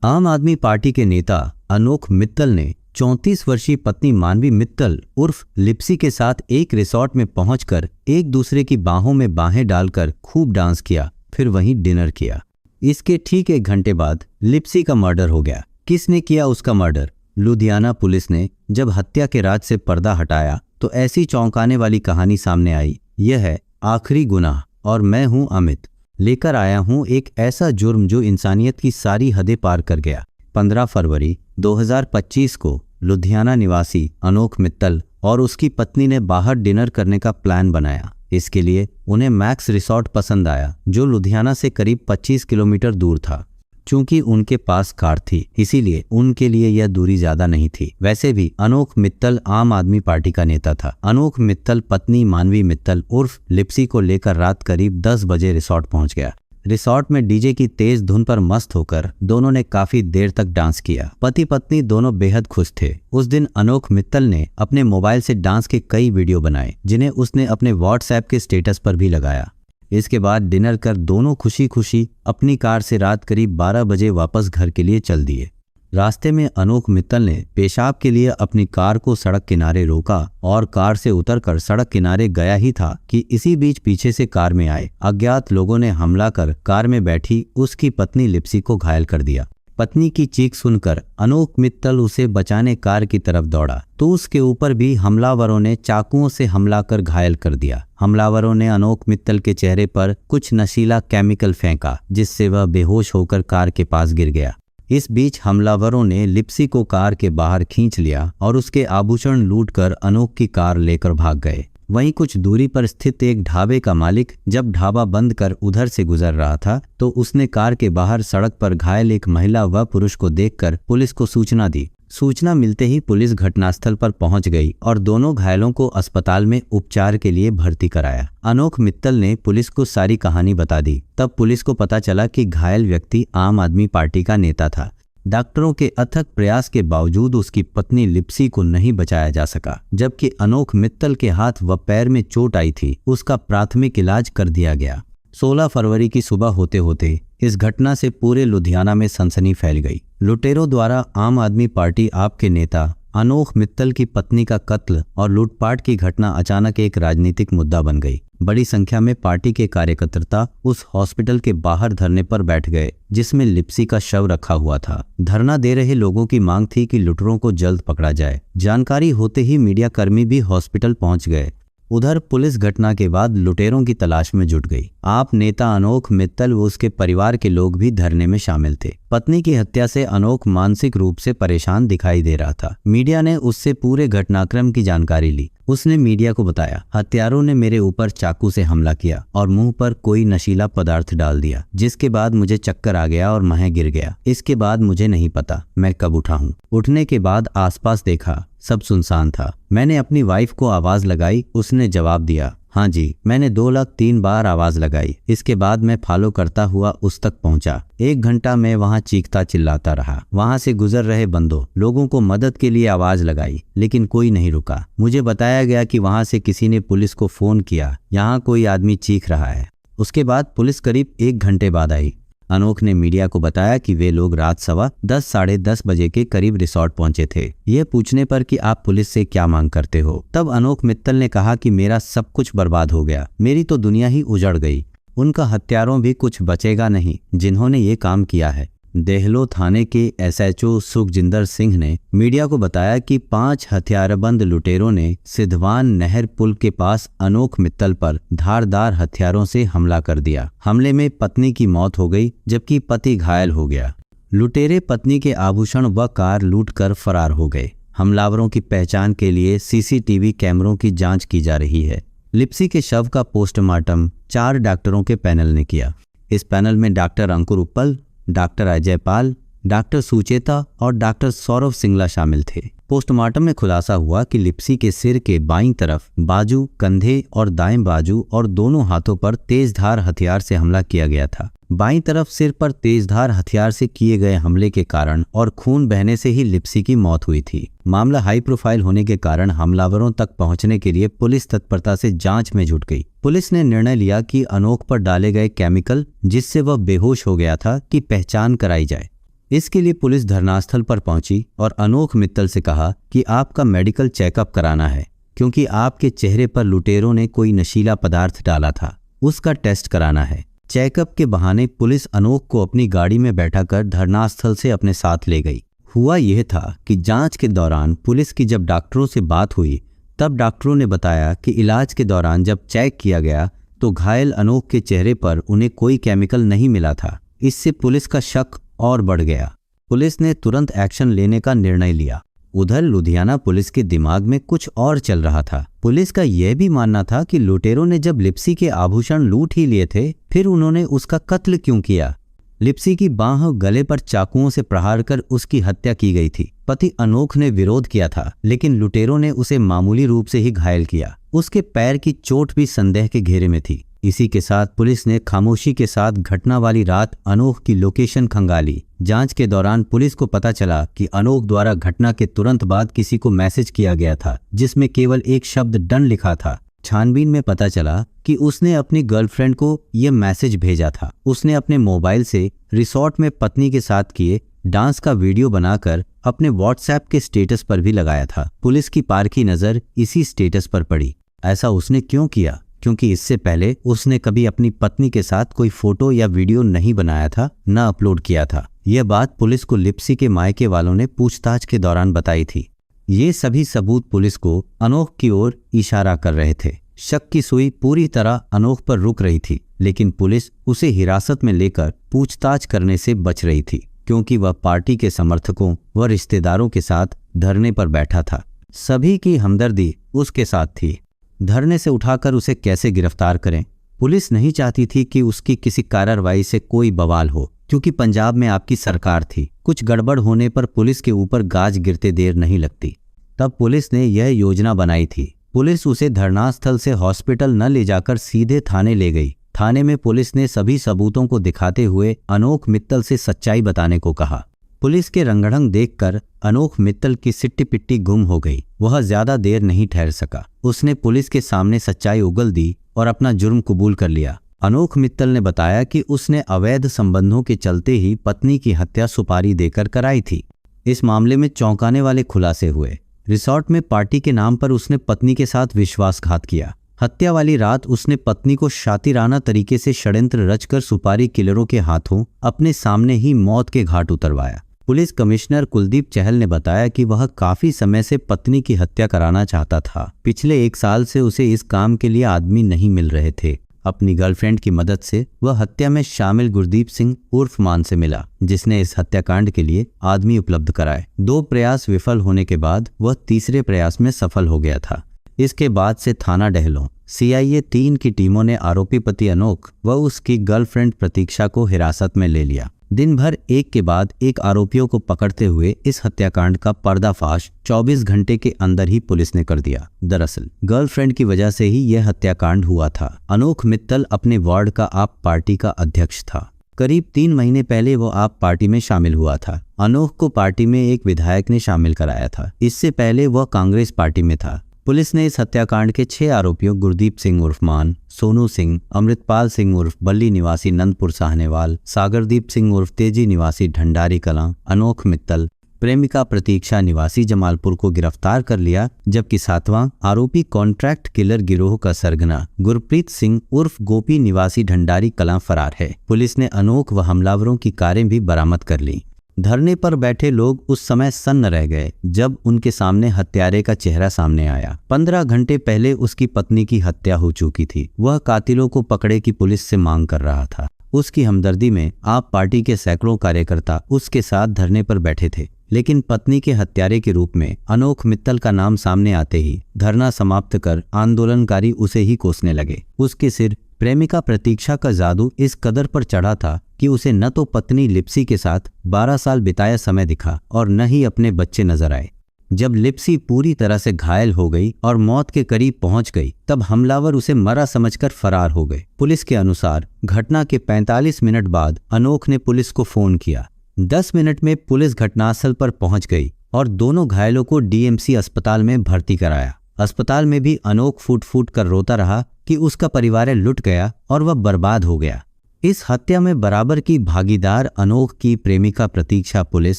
आम आदमी पार्टी के नेता अनोख मित्तल ने 34 वर्षीय पत्नी मानवी मित्तल उर्फ लिप्सी के साथ एक रिसॉर्ट में पहुंचकर एक दूसरे की बाहों में बाहें डालकर खूब डांस किया, फिर वहीं डिनर किया। इसके ठीक 1 घंटे बाद लिप्सी का मर्डर हो गया। किसने किया उसका मर्डर? लुधियाना पुलिस ने जब हत्या के राज से पर्दा हटाया तो ऐसी चौंकाने वाली कहानी सामने आई। यह है आखिरी गुनाह और मैं हूं अमित। लेकर आया हूं एक ऐसा जुर्म जो इंसानियत की सारी हदें पार कर गया। 15 फरवरी 2025 को लुधियाना निवासी अनोख मित्तल और उसकी पत्नी ने बाहर डिनर करने का प्लान बनाया। इसके लिए उन्हें मैक्स रिसॉर्ट पसंद आया जो लुधियाना से करीब 25 किलोमीटर दूर था। चूंकि उनके पास कार थी इसीलिए उनके लिए यह दूरी ज्यादा नहीं थी। वैसे भी अनोख मित्तल आम आदमी पार्टी का नेता था। अनोख मित्तल पत्नी मानवी मित्तल उर्फ लिप्सी को लेकर रात करीब 10 बजे रिसॉर्ट पहुंच गया। रिसॉर्ट में डीजे की तेज धुन पर मस्त होकर दोनों ने काफी देर तक डांस किया। पति पत्नी दोनों बेहद खुश थे। उस दिन अनोख मित्तल ने अपने मोबाइल से डांस के कई वीडियो बनाए जिन्हें उसने अपने व्हाट्सएप के स्टेटस पर भी लगाया। इसके बाद डिनर कर दोनों खुशी खुशी अपनी कार से रात करीब 12 बजे वापस घर के लिए चल दिए। रास्ते में अनोख मित्तल ने पेशाब के लिए अपनी कार को सड़क किनारे रोका और कार से उतरकर सड़क किनारे गया ही था कि इसी बीच पीछे से कार में आए अज्ञात लोगों ने हमला कर कार में बैठी उसकी पत्नी लिप्सी को घायल कर दिया। पत्नी की चीख सुनकर अनोख मित्तल उसे बचाने कार की तरफ दौड़ा तो उसके ऊपर भी हमलावरों ने चाकुओं से हमला कर घायल कर दिया। हमलावरों ने अनोख मित्तल के चेहरे पर कुछ नशीला केमिकल फेंका जिससे वह बेहोश होकर कार के पास गिर गया। इस बीच हमलावरों ने लिप्सी को कार के बाहर खींच लिया और उसके आभूषण लूटकर अनोख की कार लेकर भाग गए। वहीं कुछ दूरी पर स्थित एक ढाबे का मालिक जब ढाबा बंद कर उधर से गुजर रहा था तो उसने कार के बाहर सड़क पर घायल एक महिला व पुरुष को देखकर पुलिस को सूचना दी। सूचना मिलते ही पुलिस घटनास्थल पर पहुंच गई और दोनों घायलों को अस्पताल में उपचार के लिए भर्ती कराया। अनोख मित्तल ने पुलिस को सारी कहानी बता दी। तब पुलिस को पता चला कि घायल व्यक्ति आम आदमी पार्टी का नेता था। डॉक्टरों के अथक प्रयास के बावजूद उसकी पत्नी लिप्सी को नहीं बचाया जा सका। जबकि अनोख मित्तल के हाथ व पैर में चोट आई थी उसका प्राथमिक इलाज कर दिया गया। 16 फरवरी की सुबह होते होते इस घटना से पूरे लुधियाना में सनसनी फैल गई। लुटेरों द्वारा आम आदमी पार्टी आप के नेता अनोख मित्तल की पत्नी का कत्ल और लूटपाट की घटना अचानक एक राजनीतिक मुद्दा बन गई। बड़ी संख्या में पार्टी के कार्यकर्ता उस हॉस्पिटल के बाहर धरने पर बैठ गए जिसमें लिप्सी का शव रखा हुआ था। धरना दे रहे लोगों की मांग थी कि लुटेरों को जल्द पकड़ा जाए। जानकारी होते ही मीडिया कर्मी भी हॉस्पिटल पहुंच गए। उधर पुलिस घटना के बाद लुटेरों की तलाश में जुट गई। आप नेता अनोख मित्तल व उसके परिवार के लोग भी धरने में शामिल थे। पत्नी की हत्या से अनोख मानसिक रूप से परेशान दिखाई दे रहा था। मीडिया ने उससे पूरे घटनाक्रम की जानकारी ली। उसने मीडिया को बताया, हत्यारों ने मेरे ऊपर चाकू से हमला किया और मुंह पर कोई नशीला पदार्थ डाल दिया, जिसके बाद मुझे चक्कर आ गया और मैं गिर गया। इसके बाद मुझे नहीं पता मैं कब उठा हूँ। उठने के बाद आसपास देखा, सब सुनसान था। मैंने अपनी वाइफ को आवाज लगाई, उसने जवाब दिया, हाँ जी। मैंने 2 लाख 3 बार आवाज लगाई। इसके बाद मैं फॉलो करता हुआ उस तक पहुंचा। 1 घंटा मैं वहां चीखता चिल्लाता रहा। वहां से गुजर रहे बंदों लोगों को मदद के लिए आवाज लगाई लेकिन कोई नहीं रुका। मुझे बताया गया कि वहां से किसी ने पुलिस को फोन किया, यहाँ कोई आदमी चीख रहा है। उसके बाद पुलिस करीब 1 घंटे बाद आई। अनोख ने मीडिया को बताया कि वे लोग रात 10:15 साढ़े 10 बजे के करीब रिसॉर्ट पहुंचे थे। यह पूछने पर कि आप पुलिस से क्या मांग करते हो, तब अनोख मित्तल ने कहा कि मेरा सब कुछ बर्बाद हो गया, मेरी तो दुनिया ही उजड़ गई। उनका हत्यारों भी कुछ बचेगा नहीं जिन्होंने ये काम किया है। देहलो थाने के SHO सुखजिंदर सिंह ने मीडिया को बताया कि 5 हथियारबंद लुटेरों ने सिद्धवान नहर पुल के पास अनोख मित्तल पर धारदार हथियारों से हमला कर दिया। हमले में पत्नी की मौत हो गई जबकि पति घायल हो गया। लुटेरे पत्नी के आभूषण व कार लूटकर फरार हो गए। हमलावरों की पहचान के लिए CCTV कैमरों की जांच की जा रही है। लिप्सी के शव का पोस्टमार्टम 4 डॉक्टरों के पैनल ने किया। इस पैनल में डॉक्टर अंकुर उप्पल, डॉक्टर अजय पाल, डॉक्टर सुचेता और डॉक्टर सौरभ सिंगला शामिल थे। पोस्टमार्टम में खुलासा हुआ कि लिप्सी के सिर के बाईं तरफ, बाजू, कंधे और दाएं बाजू और दोनों हाथों पर तेजधार हथियार से हमला किया गया था। बाईं तरफ सिर पर तेजधार हथियार से किए गए हमले के कारण और खून बहने से ही लिप्सी की मौत हुई थी। मामला हाई प्रोफाइल होने के कारण हमलावरों तक पहुंचने के लिए पुलिस तत्परता से जांच में जुट गई। पुलिस ने निर्णय लिया कि अनोख पर डाले गए केमिकल जिससे वह बेहोश हो गया था की पहचान कराई जाए। इसके लिए पुलिस धरनास्थल पर पहुंची और अनोख मित्तल से कहा कि आपका मेडिकल चेकअप कराना है, क्योंकि आपके चेहरे पर लुटेरों ने कोई नशीला पदार्थ डाला था, उसका टेस्ट कराना है। चेकअप के बहाने पुलिस अनोख को अपनी गाड़ी में बैठाकर धरनास्थल से अपने साथ ले गई। हुआ यह था कि जांच के दौरान पुलिस की जब डॉक्टरों से बात हुई तब डॉक्टरों ने बताया कि इलाज के दौरान जब चेक किया गया तो घायल अनोख के चेहरे पर उन्हें कोई केमिकल नहीं मिला था। इससे पुलिस का शक और बढ़ गया। पुलिस ने तुरंत एक्शन लेने का निर्णय लिया। उधर लुधियाना पुलिस के दिमाग में कुछ और चल रहा था। पुलिस का यह भी मानना था कि लुटेरों ने जब लिप्सी के आभूषण लूट ही लिए थे, फिर उन्होंने उसका कत्ल क्यों किया। लिप्सी की बांह और गले पर चाकुओं से प्रहार कर उसकी हत्या की गई थी। पति अनोख ने विरोध किया था, लेकिन लुटेरों ने उसे मामूली रूप से ही घायल किया। उसके पैर की चोट भी संदेह के घेरे में थी। इसी के साथ पुलिस ने खामोशी के साथ घटना वाली रात अनोख की लोकेशन खंगाली। जांच के दौरान पुलिस को पता चला कि अनोख द्वारा घटना के तुरंत बाद किसी को मैसेज किया गया था, जिसमें केवल एक शब्द डन लिखा था। छानबीन में पता चला कि उसने अपनी गर्लफ्रेंड को यह मैसेज भेजा था। उसने अपने मोबाइल से रिसोर्ट में पत्नी के साथ किए डांस का वीडियो बनाकर अपने व्हाट्सएप के स्टेटस पर भी लगाया था। पुलिस की पारखी नजर इसी स्टेटस पर पड़ी। ऐसा उसने क्यों किया? क्योंकि इससे पहले उसने कभी अपनी पत्नी के साथ कोई फोटो या वीडियो नहीं बनाया था, न अपलोड किया था। यह बात पुलिस को लिप्सी के मायके वालों ने पूछताछ के दौरान बताई थी। ये सभी सबूत पुलिस को अनोख की ओर इशारा कर रहे थे। शक की सुई पूरी तरह अनोख पर रुक रही थी, लेकिन पुलिस उसे हिरासत में लेकर पूछताछ करने से बच रही थी, क्योंकि वह पार्टी के समर्थकों व रिश्तेदारों के साथ धरने पर बैठा था। सभी की हमदर्दी उसके साथ थी। धरने से उठाकर उसे कैसे गिरफ्तार करें? पुलिस नहीं चाहती थी कि उसकी किसी कार्रवाई से कोई बवाल हो, क्योंकि पंजाब में आपकी सरकार थी। कुछ गड़बड़ होने पर पुलिस के ऊपर गाज गिरते देर नहीं लगती। तब पुलिस ने यह योजना बनाई थी। पुलिस उसे धरनास्थल से हॉस्पिटल न ले जाकर सीधे थाने ले गई। थाने में पुलिस ने सभी सबूतों को दिखाते हुए अनोख मित्तल से सच्चाई बताने को कहा। पुलिस के रंगढ़ंग देखकर अनोख मित्तल की सिट्टी पिट्टी गुम हो गई। वह ज्यादा देर नहीं ठहर सका। उसने पुलिस के सामने सच्चाई उगल दी और अपना जुर्म कबूल कर लिया। अनोख मित्तल ने बताया कि उसने अवैध संबंधों के चलते ही पत्नी की हत्या सुपारी देकर कराई थी। इस मामले में चौंकाने वाले खुलासे हुए। रिसोर्ट में पार्टी के नाम पर उसने पत्नी के साथ विश्वासघात किया। हत्या वाली रात उसने पत्नी को शातिराना तरीके से षड्यंत्र रचकर सुपारी किलरों के हाथों अपने सामने ही मौत के घाट उतरवाया। पुलिस कमिश्नर कुलदीप चहल ने बताया कि वह काफी समय से पत्नी की हत्या कराना चाहता था। पिछले 1 साल से उसे इस काम के लिए आदमी नहीं मिल रहे थे। अपनी गर्लफ्रेंड की मदद से वह हत्या में शामिल गुरदीप सिंह उर्फ मान से मिला, जिसने इस हत्याकांड के लिए आदमी उपलब्ध कराए। 2 प्रयास विफल होने के बाद वह तीसरे प्रयास में सफल हो गया था। इसके बाद से थाना डहलों CIA 3 की टीमों ने आरोपी पति अनोख व उसकी गर्लफ्रेंड प्रतीक्षा को हिरासत में ले लिया। दिन भर एक के बाद एक आरोपियों को पकड़ते हुए इस हत्याकांड का पर्दाफाश 24 घंटे के अंदर ही पुलिस ने कर दिया। दरअसल गर्लफ्रेंड की वजह से ही यह हत्याकांड हुआ था। अनोख मित्तल अपने वार्ड का आप पार्टी का अध्यक्ष था। करीब 3 महीने पहले वो आप पार्टी में शामिल हुआ था। अनोख को पार्टी में एक विधायक ने शामिल कराया था। इससे पहले वह कांग्रेस पार्टी में था। पुलिस ने इस हत्याकांड के 6 आरोपियों गुरदीप सिंह उर्फ मान, सोनू सिंह, अमृतपाल सिंह उर्फ बल्ली निवासी नंदपुर साहनेवाल, सागरदीप सिंह उर्फ तेजी निवासी ढंडारी कलां, अनोख मित्तल, प्रेमिका प्रतीक्षा निवासी जमालपुर को गिरफ्तार कर लिया। जबकि 7वां आरोपी कॉन्ट्रैक्ट किलर गिरोह का सरगना गुरप्रीत सिंह उर्फ गोपी निवासी ढंडारी कलां फरार है। पुलिस ने अनोख व हमलावरों की कारें भी बरामद कर ली। धरने पर बैठे लोग उस समय सन्न रह गए जब उनके सामने हत्यारे का चेहरा सामने आया। 15 घंटे पहले उसकी पत्नी की हत्या हो चुकी थी। वह कातिलों को पकड़े की पुलिस से मांग कर रहा था। उसकी हमदर्दी में आप पार्टी के सैकड़ों कार्यकर्ता उसके साथ धरने पर बैठे थे, लेकिन पत्नी के हत्यारे के रूप में अनोख मित्तल का नाम सामने आते ही धरना समाप्त कर आंदोलनकारी उसे ही कोसने लगे। उसके सिर प्रेमिका प्रतीक्षा का जादू इस कदर पर चढ़ा था कि उसे न तो पत्नी लिप्सी के साथ 12 साल बिताया समय दिखा और न ही अपने बच्चे नजर आए। जब लिप्सी पूरी तरह से घायल हो गई और मौत के करीब पहुंच गई, तब हमलावर उसे मरा समझकर फरार हो गए। पुलिस के अनुसार घटना के 45 मिनट बाद अनोख ने पुलिस को फोन किया। 10 मिनट में पुलिस घटनास्थल पर पहुंच गई और दोनों घायलों को DMC अस्पताल में भर्ती कराया। अस्पताल में भी अनोख फूट फूट कर रोता रहा कि उसका परिवार लुट गया और वह बर्बाद हो गया। इस हत्या में बराबर की भागीदार अनोख की प्रेमिका प्रतीक्षा पुलिस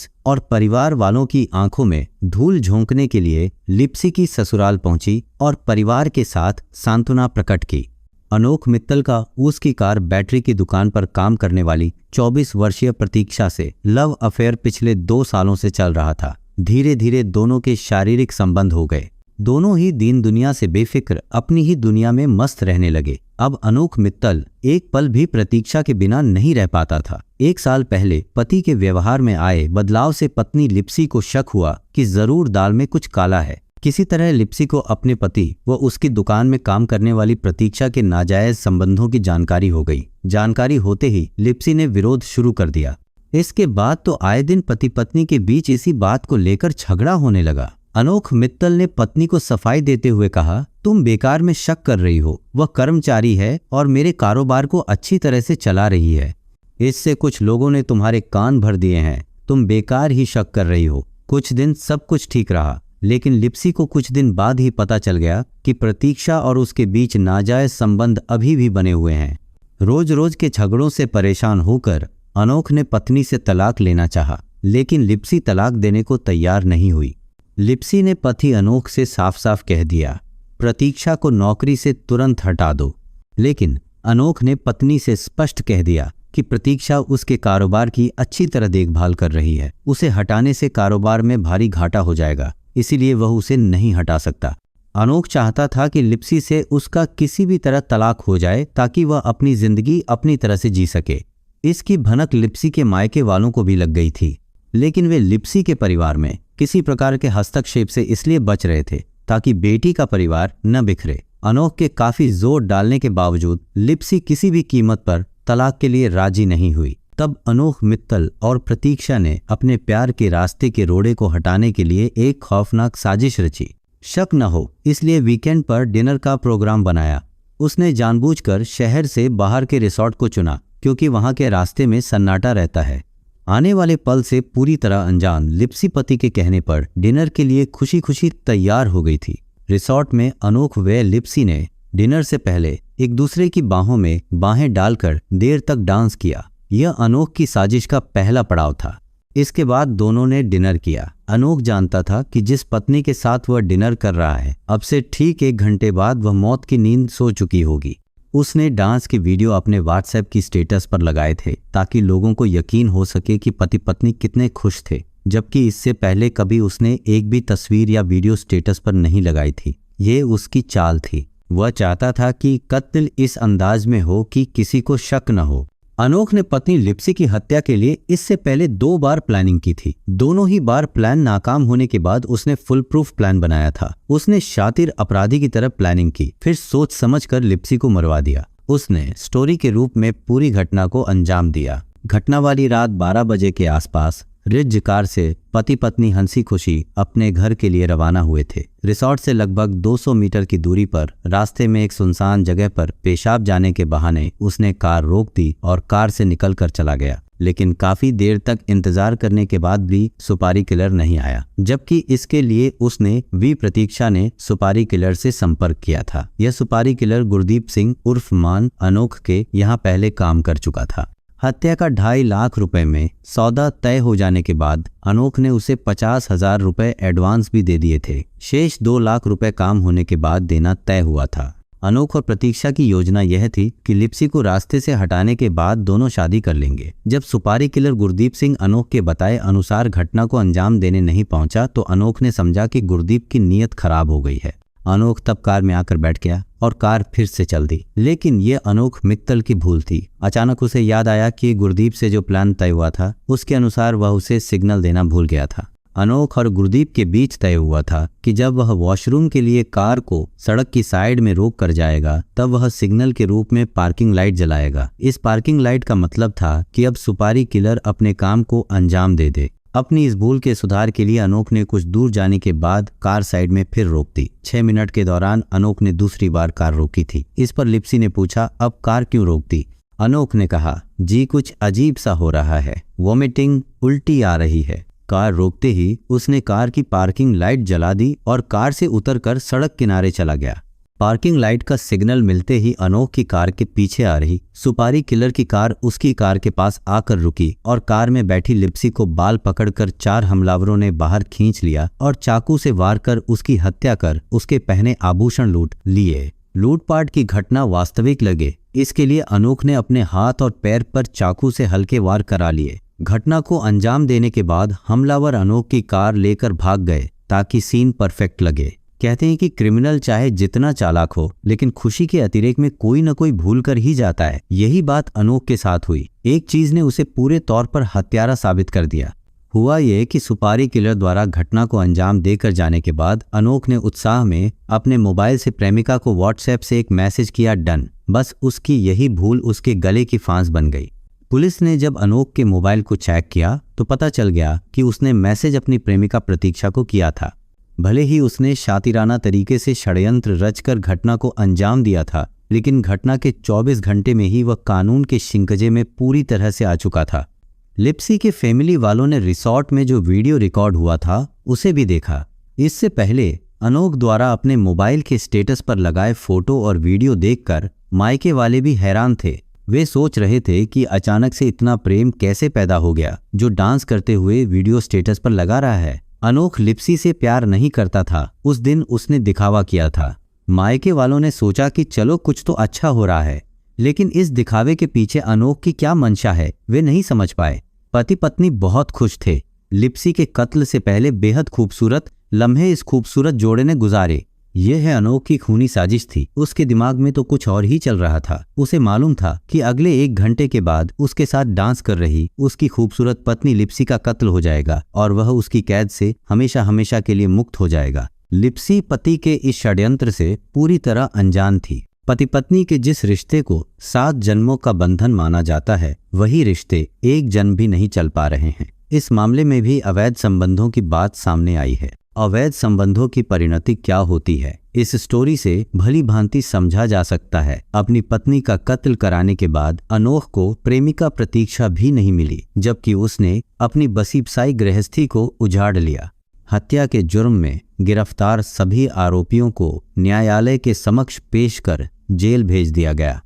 और परिवार वालों की आंखों में धूल झोंकने के लिए लिप्सी की ससुराल पहुंची और परिवार के साथ सांत्वना प्रकट की। अनोख मित्तल का उसकी कार बैटरी की दुकान पर काम करने वाली 24 वर्षीय प्रतीक्षा से लव अफेयर पिछले 2 सालों से चल रहा था। धीरे धीरे दोनों के शारीरिक संबंध हो गए। दोनों ही दीन दुनिया से बेफिक्र अपनी ही दुनिया में मस्त रहने लगे। अब अनोख मित्तल एक पल भी प्रतीक्षा के बिना नहीं रह पाता था। 1 साल पहले पति के व्यवहार में आए बदलाव से पत्नी लिप्सी को शक हुआ कि जरूर दाल में कुछ काला है। किसी तरह लिप्सी को अपने पति व उसकी दुकान में काम करने वाली प्रतीक्षा के नाजायज संबंधों की जानकारी हो गई। जानकारी होते ही लिप्सी ने विरोध शुरू कर दिया। इसके बाद तो आए दिन पति पत्नी के बीच इसी बात को लेकर झगड़ा होने लगा। अनोख मित्तल ने पत्नी को सफाई देते हुए कहा, तुम बेकार में शक कर रही हो। वह कर्मचारी है और मेरे कारोबार को अच्छी तरह से चला रही है। इससे कुछ लोगों ने तुम्हारे कान भर दिए हैं। तुम बेकार ही शक कर रही हो। कुछ दिन सब कुछ ठीक रहा, लेकिन लिप्सी को कुछ दिन बाद ही पता चल गया कि प्रतीक्षा और उसके बीच नाजायज संबंध अभी भी बने हुए हैं। रोज रोज के झगड़ों से परेशान होकर अनोख ने पत्नी से तलाक लेना चाहा, लेकिन लिप्सी तलाक देने को तैयार नहीं हुई। लिप्सी ने पति अनोख से साफ साफ कह दिया, प्रतीक्षा को नौकरी से तुरंत हटा दो। लेकिन अनोख ने पत्नी से स्पष्ट कह दिया कि प्रतीक्षा उसके कारोबार की अच्छी तरह देखभाल कर रही है। उसे हटाने से कारोबार में भारी घाटा हो जाएगा, इसीलिए वह उसे नहीं हटा सकता। अनोख चाहता था कि लिप्सी से उसका किसी भी तरह तलाक हो जाए ताकि वह अपनी जिंदगी अपनी तरह से जी सके। इसकी भनक लिप्सी के मायके वालों को भी लग गई थी, लेकिन वे लिप्सी के परिवार में किसी प्रकार के हस्तक्षेप से इसलिए बच रहे थे ताकि बेटी का परिवार न बिखरे। अनोख के काफी जोर डालने के बावजूद लिप्सी किसी भी कीमत पर तलाक के लिए राजी नहीं हुई। तब अनोख मित्तल और प्रतीक्षा ने अपने प्यार के रास्ते के रोड़े को हटाने के लिए एक खौफनाक साजिश रची। शक न हो इसलिए वीकेंड पर डिनर का प्रोग्राम बनाया। उसने जानबूझकर शहर से बाहर के रिसॉर्ट को चुना, क्योंकि वहां के रास्ते में सन्नाटा रहता है। आने वाले पल से पूरी तरह अनजान लिप्सी पति के कहने पर डिनर के लिए खुशी खुशी तैयार हो गई थी। रिसॉर्ट में अनोख व लिप्सी ने डिनर से पहले एक दूसरे की बाहों में बाहें डालकर देर तक डांस किया। यह अनोख की साजिश का पहला पड़ाव था। इसके बाद दोनों ने डिनर किया। अनोख जानता था कि जिस पत्नी के साथ वह डिनर कर रहा है, अब से ठीक 1 घंटे बाद वह मौत की नींद सो चुकी होगी। उसने डांस की वीडियो अपने व्हाट्सएप की स्टेटस पर लगाए थे ताकि लोगों को यकीन हो सके कि पति पत्नी कितने खुश थे, जबकि इससे पहले कभी उसने एक भी तस्वीर या वीडियो स्टेटस पर नहीं लगाई थी। ये उसकी चाल थी। वह चाहता था कि कत्ल इस अंदाज में हो कि किसी को शक न हो। अनोख ने पत्नी लिप्सी की हत्या के लिए इससे पहले 2 बार प्लानिंग की थी। दोनों ही बार प्लान नाकाम होने के बाद उसने फुल प्रूफ प्लान बनाया था। उसने शातिर अपराधी की तरह प्लानिंग की, फिर सोच समझकर लिप्सी को मरवा दिया। उसने स्टोरी के रूप में पूरी घटना को अंजाम दिया। घटना वाली रात 12 बजे के आसपास रिज कार से पति पत्नी हंसी खुशी अपने घर के लिए रवाना हुए थे। रिसॉर्ट से लगभग 200 मीटर की दूरी पर रास्ते में एक सुनसान जगह पर पेशाब जाने के बहाने उसने कार रोक दी और कार से निकलकर चला गया। लेकिन काफी देर तक इंतजार करने के बाद भी सुपारी किलर नहीं आया, जबकि इसके लिए उसने प्रतीक्षा ने सुपारी किलर से संपर्क किया था। यह सुपारी किलर गुरदीप सिंह उर्फ मान अनोख के यहाँ पहले काम कर चुका था। हत्या का 2.5 लाख रुपए में सौदा तय हो जाने के बाद अनोख ने उसे 50,000 रुपए एडवांस भी दे दिए थे। शेष 2 लाख रुपए काम होने के बाद देना तय हुआ था। अनोख और प्रतीक्षा की योजना यह थी कि लिप्सी को रास्ते से हटाने के बाद दोनों शादी कर लेंगे। जब सुपारी किलर गुरदीप सिंह अनोख के बताए अनुसार घटना को अंजाम देने नहीं पहुंचा तो अनोख ने समझा कि गुरदीप की नीयत खराब हो गई है। अनोख तब कार में आकर बैठ गया और कार फिर से चल दी। लेकिन ये अनोख मित्तल की भूल थी। अचानक उसे याद आया कि गुरदीप से जो प्लान तय हुआ था उसके अनुसार वह उसे सिग्नल देना भूल गया था। अनोख और गुरदीप के बीच तय हुआ था कि जब वह वॉशरूम के लिए कार को सड़क की साइड में रोक कर जाएगा तब वह सिग्नल के रूप में पार्किंग लाइट जलाएगा। इस पार्किंग लाइट का मतलब था कि अब सुपारी किलर अपने काम को अंजाम दे दे। अपनी इस भूल के सुधार के लिए अनोख ने कुछ दूर जाने के बाद कार साइड में फिर रोक दी। 6 मिनट के दौरान अनोख ने दूसरी बार कार रोकी थी। इस पर लिप्सी ने पूछा, अब कार क्यों रोक दी? अनोख ने कहा, जी कुछ अजीब सा हो रहा है, वॉमिटिंग, उल्टी आ रही है। कार रोकते ही उसने कार की पार्किंग लाइट जला दी और कार से उतरकर सड़क किनारे चला गया। पार्किंग लाइट का सिग्नल मिलते ही अनोख की कार के पीछे आ रही सुपारी किलर की कार उसकी कार के पास आकर रुकी और कार में बैठी लिप्सी को बाल पकड़कर 4 हमलावरों ने बाहर खींच लिया और चाकू से वार कर उसकी हत्या कर उसके पहने आभूषण लूट लिए। लूटपाट की घटना वास्तविक लगे इसके लिए अनोख ने अपने हाथ और पैर पर चाकू से हल्के वार करा लिए। घटना को अंजाम देने के बाद हमलावर अनोख की कार लेकर भाग गए ताकि सीन परफेक्ट लगे। कहते हैं कि क्रिमिनल चाहे जितना चालाक हो लेकिन खुशी के अतिरेक में कोई न कोई भूल कर ही जाता है। यही बात अनोख के साथ हुई। एक चीज ने उसे पूरे तौर पर हत्यारा साबित कर दिया। हुआ ये कि सुपारी किलर द्वारा घटना को अंजाम देकर जाने के बाद अनोख ने उत्साह में अपने मोबाइल से प्रेमिका को व्हाट्सएप से एक मैसेज किया, डन। बस उसकी यही भूल उसके गले की फांस बन गई। पुलिस ने जब अनोख के मोबाइल को चेक किया तो पता चल गया कि उसने मैसेज अपनी प्रेमिका प्रतीक्षा को किया था। भले ही उसने शातिराना तरीके से षड्यंत्र रचकर घटना को अंजाम दिया था, लेकिन घटना के 24 घंटे में ही वह कानून के शिकंजे में पूरी तरह से आ चुका था। लिप्सी के फैमिली वालों ने रिसॉर्ट में जो वीडियो रिकॉर्ड हुआ था उसे भी देखा। इससे पहले अनोख द्वारा अपने मोबाइल के स्टेटस पर लगाए फोटो और वीडियो देखकर मायके वाले भी हैरान थे। वे सोच रहे थे कि अचानक से इतना प्रेम कैसे पैदा हो गया जो डांस करते हुए वीडियो स्टेटस पर लगा रहा है। अनोख लिप्सी से प्यार नहीं करता था, उस दिन उसने दिखावा किया था। मायके वालों ने सोचा कि चलो कुछ तो अच्छा हो रहा है, लेकिन इस दिखावे के पीछे अनोख की क्या मंशा है वे नहीं समझ पाए। पति पत्नी बहुत खुश थे। लिप्सी के कत्ल से पहले बेहद खूबसूरत लम्हे इस खूबसूरत जोड़े ने गुजारे। यह है अनोख की खूनी साजिश थी। उसके दिमाग में तो कुछ और ही चल रहा था। उसे मालूम था कि अगले 1 घंटे के बाद उसके साथ डांस कर रही उसकी खूबसूरत पत्नी लिप्सी का कत्ल हो जाएगा और वह उसकी कैद से हमेशा हमेशा के लिए मुक्त हो जाएगा। लिप्सी पति के इस षड्यंत्र से पूरी तरह अनजान थी। पति पत्नी के जिस रिश्ते को 7 जन्मों का बंधन माना जाता है, वही रिश्ते 1 जन्म भी नहीं चल पा रहे हैं। इस मामले में भी अवैध संबंधों की बात सामने आई है। अवैध संबंधों की परिणति क्या होती है, इस स्टोरी से भली भांति समझा जा सकता है। अपनी पत्नी का कत्ल कराने के बाद अनोख को प्रेमिका प्रतीक्षा भी नहीं मिली, जबकि उसने अपनी बसीबसाई गृहस्थी को उजाड़ लिया। हत्या के जुर्म में गिरफ्तार सभी आरोपियों को न्यायालय के समक्ष पेश कर जेल भेज दिया गया।